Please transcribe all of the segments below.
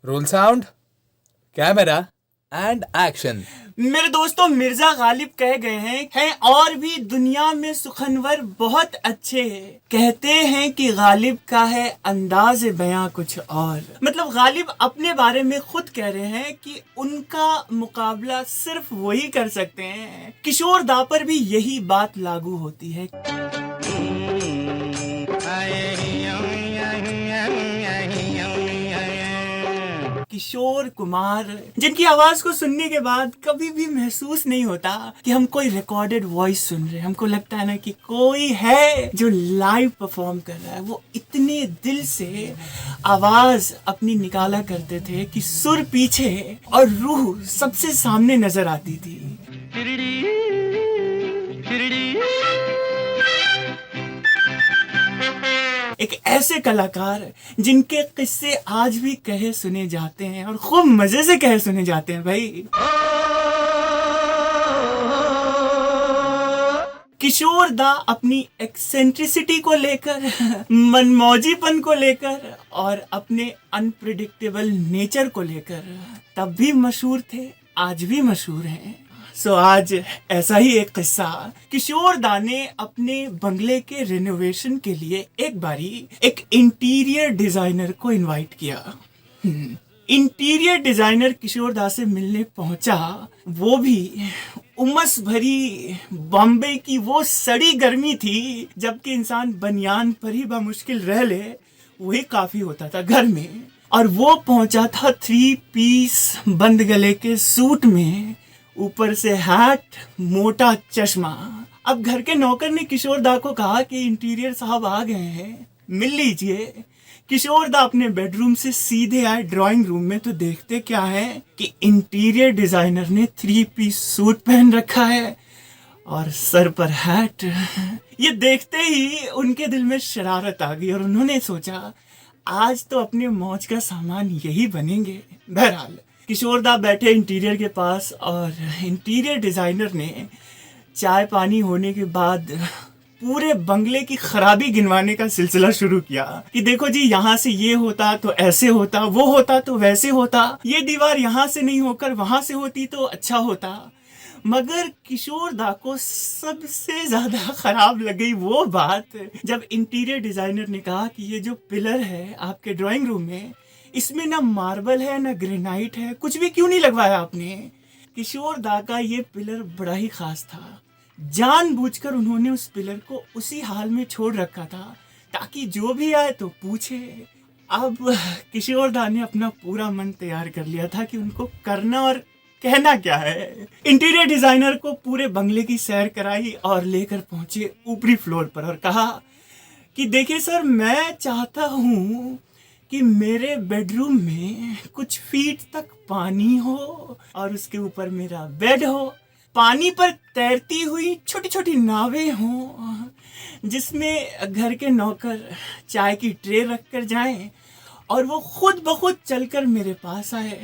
Role sound, camera and action. मेरे दोस्तों, मिर्जा गालिब कह गए हैं और भी दुनिया में सुखनवर बहुत अच्छे हैं। कहते हैं कि गालिब का है अंदाज बयां कुछ और। मतलब गालिब अपने बारे में खुद कह रहे हैं कि उनका मुकाबला सिर्फ वही कर सकते हैं। किशोर दा पर भी यही बात लागू होती है। किशोर कुमार, जिनकी आवाज को सुनने के बाद कभी भी महसूस नहीं होता कि हम कोई रिकॉर्डेड वॉइस सुन रहे हैं। हमको लगता है ना कि कोई है जो लाइव परफॉर्म कर रहा है। वो इतने दिल से आवाज अपनी निकाला करते थे कि सुर पीछे और रूह सबसे सामने नजर आती थी। एक ऐसे कलाकार जिनके किस्से आज भी कहे सुने जाते हैं और खूब मजे से कहे सुने जाते हैं भाई। किशोर दा अपनी एक्सेंट्रिसिटी को लेकर, मनमौजीपन को लेकर और अपने अनप्रिडिक्टेबल नेचर को लेकर तब भी मशहूर थे, आज भी मशहूर हैं। आज ऐसा ही एक किस्सा। किशोर दा ने अपने बंगले के रिनोवेशन के लिए एक बारी एक इंटीरियर डिजाइनर को इनवाइट किया। इंटीरियर डिजाइनर किशोर दा से मिलने पहुंचा, वो भी उमस भरी बॉम्बे की वो सड़ी गर्मी थी, जबकि इंसान बनियान पर ही बामुश्किल रह ले वही काफी होता था घर में। और वो पहुंचा था 3 पीस बंद गले के सूट में, ऊपर से हैट, मोटा चश्मा। अब घर के नौकर ने किशोर दा को कहा कि इंटीरियर साहब आ गए हैं, मिल लीजिए। किशोर दा अपने बेडरूम से सीधे आए ड्राइंग रूम में, तो देखते क्या है कि इंटीरियर डिजाइनर ने 3 पीस सूट पहन रखा है और सर पर हैट। ये देखते ही उनके दिल में शरारत आ गई और उन्होंने सोचा आज तो अपने मौज का सामान यही बनेंगे। बहरहाल किशोर दा बैठे इंटीरियर के पास और इंटीरियर डिजाइनर ने चाय पानी होने के बाद पूरे बंगले की खराबी गिनवाने का सिलसिला शुरू किया कि देखो जी, यहाँ से ये होता तो ऐसे होता, वो होता तो वैसे होता, ये दीवार यहाँ से नहीं होकर वहां से होती तो अच्छा होता। मगर किशोर दा को सबसे ज्यादा खराब लगी वो बात जब इंटीरियर डिजाइनर ने कहा कि ये जो पिलर है आपके ड्राइंग रूम में, इसमें ना मार्बल है ना ग्रेनाइट है, कुछ भी क्यों नहीं लगवाया आपने। किशोर दा का ये पिलर बड़ा ही खास था। जानबूझकर उन्होंने उस पिलर को उसी हाल में छोड़ रखा था ताकि जो भी आए तो पूछे। अब किशोर दा ने अपना पूरा मन तैयार कर लिया था कि उनको करना और कहना क्या है। इंटीरियर डिजाइनर को पूरे बंगले की सैर कराई और लेकर पहुंचे ऊपरी फ्लोर पर और कहा कि देखिए सर, मैं चाहता हूँ कि मेरे बेडरूम में कुछ फीट तक पानी हो और उसके ऊपर मेरा बेड हो, पानी पर तैरती हुई छोटी छोटी नावें हों जिसमें घर के नौकर चाय की ट्रे रख कर जाएं और वो खुद ब खुद चलकर मेरे पास आए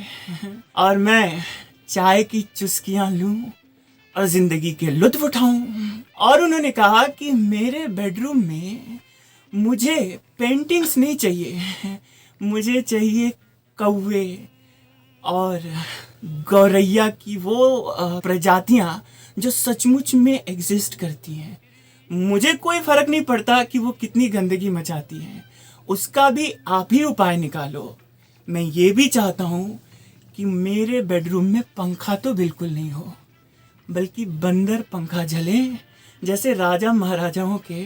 और मैं चाय की चुस्कियां लूं और जिंदगी के लुत्फ उठाऊं। और उन्होंने कहा कि मेरे बेडरूम में मुझे पेंटिंग्स नहीं चाहिए, मुझे चाहिए कौवे और गौरैया की वो प्रजातियां जो सचमुच में एग्जिस्ट करती हैं। मुझे कोई फर्क नहीं पड़ता कि वो कितनी गंदगी मचाती हैं, उसका भी आप ही उपाय निकालो। मैं ये भी चाहता हूँ कि मेरे बेडरूम में पंखा तो बिल्कुल नहीं हो, बल्कि बंदर पंखा झले जैसे राजा महाराजाओं के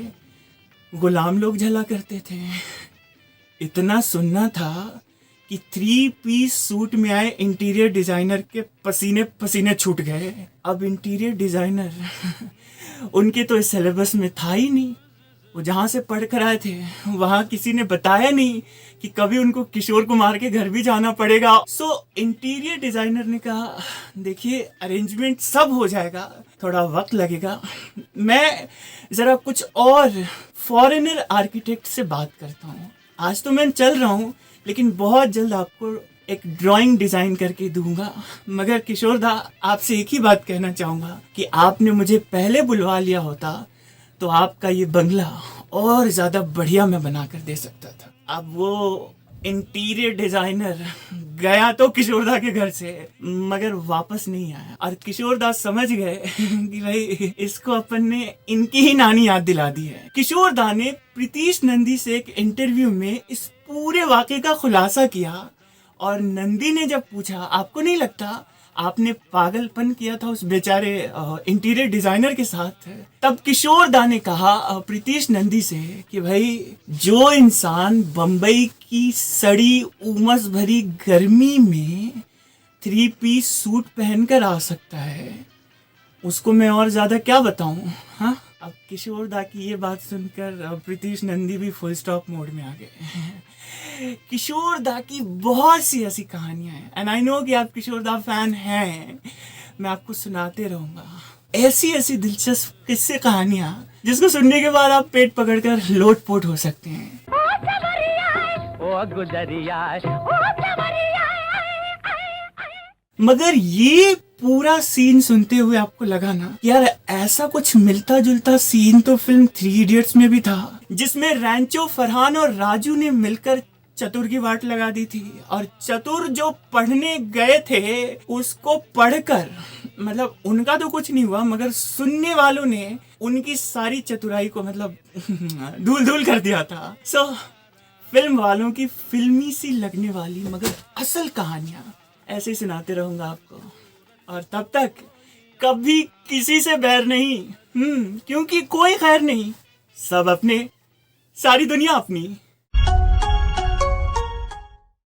गुलाम लोग झला करते थे। इतना सुनना था कि 3 पीस सूट में आए इंटीरियर डिजाइनर के पसीने पसीने छूट गए। अब इंटीरियर डिजाइनर उनके तो इस सिलेबस में था ही नहीं। वो जहाँ से पढ़ कर आए थे वहाँ किसी ने बताया नहीं कि कभी उनको किशोर कुमार के घर भी जाना पड़ेगा। इंटीरियर डिजाइनर ने कहा देखिए, अरेंजमेंट सब हो जाएगा, थोड़ा वक्त लगेगा, मैं जरा कुछ और फॉरेनर आर्किटेक्ट से बात करता हूँ। आज तो मैं चल रहा हूँ, लेकिन बहुत जल्द आपको एक ड्राइंग डिजाइन करके दूंगा। मगर किशोर दा, आपसे एक ही बात कहना चाहूंगा कि आपने मुझे पहले बुलवा लिया होता तो आपका ये बंगला और ज्यादा बढ़िया मैं बना कर दे सकता था। अब वो इंटीरियर डिजाइनर गया तो किशोरदा के घर से, मगर वापस नहीं आया। और किशोरदा समझ गए कि भाई इसको अपन ने इनकी ही नानी याद दिला दी है। किशोरदा ने प्रीतीश नंदी से एक इंटरव्यू में इस पूरे वाकये का खुलासा किया, और नंदी ने जब पूछा आपको नहीं लगता आपने पागलपन किया था उस बेचारे इंटीरियर डिजाइनर के साथ, तब किशोरदा ने कहा प्रीतीश नंदी से कि भाई जो इंसान बम्बई की सड़ी उमस भरी गर्मी में 3 पीस सूट पहनकर आ सकता है, उसको मैं और ज्यादा क्या बताऊं। हाँ, अब किशोरदा की ये बात सुनकर प्रीतीश नंदी भी फुल स्टॉप मोड में आ गए। किशोरदा की बहुत सी ऐसी कहानियां हैं, एंड आई नो कि आप किशोरदा फैन हैं, मैं आपको सुनाते रहूंगा ऐसी ऐसी दिलचस्प किस्से कहानियां जिसको सुनने के बाद आप पेट पकड़कर लोटपोट हो सकते हैं। मगर ये पूरा सीन सुनते हुए आपको लगा ना यार ऐसा कुछ मिलता जुलता सीन तो फिल्म 3 इडियट्स में भी था, जिसमें रैंचो, फरहान और राजू ने मिलकर चतुर की वाट लगा दी थी, और चतुर जो पढ़ने गए थे उसको पढ़कर मतलब उनका तो कुछ नहीं हुआ, मगर सुनने वालों ने उनकी सारी चतुराई को मतलब धूल धूल कर दिया था। सो फिल्म वालों की फिल्मी सी लगने वाली मगर असल कहानियां ऐसे ही सुनाते रहूंगा आपको, और तब तक कभी किसी से बैर नहीं, क्योंकि कोई खैर नहीं, सब अपने, सारी दुनिया अपनी।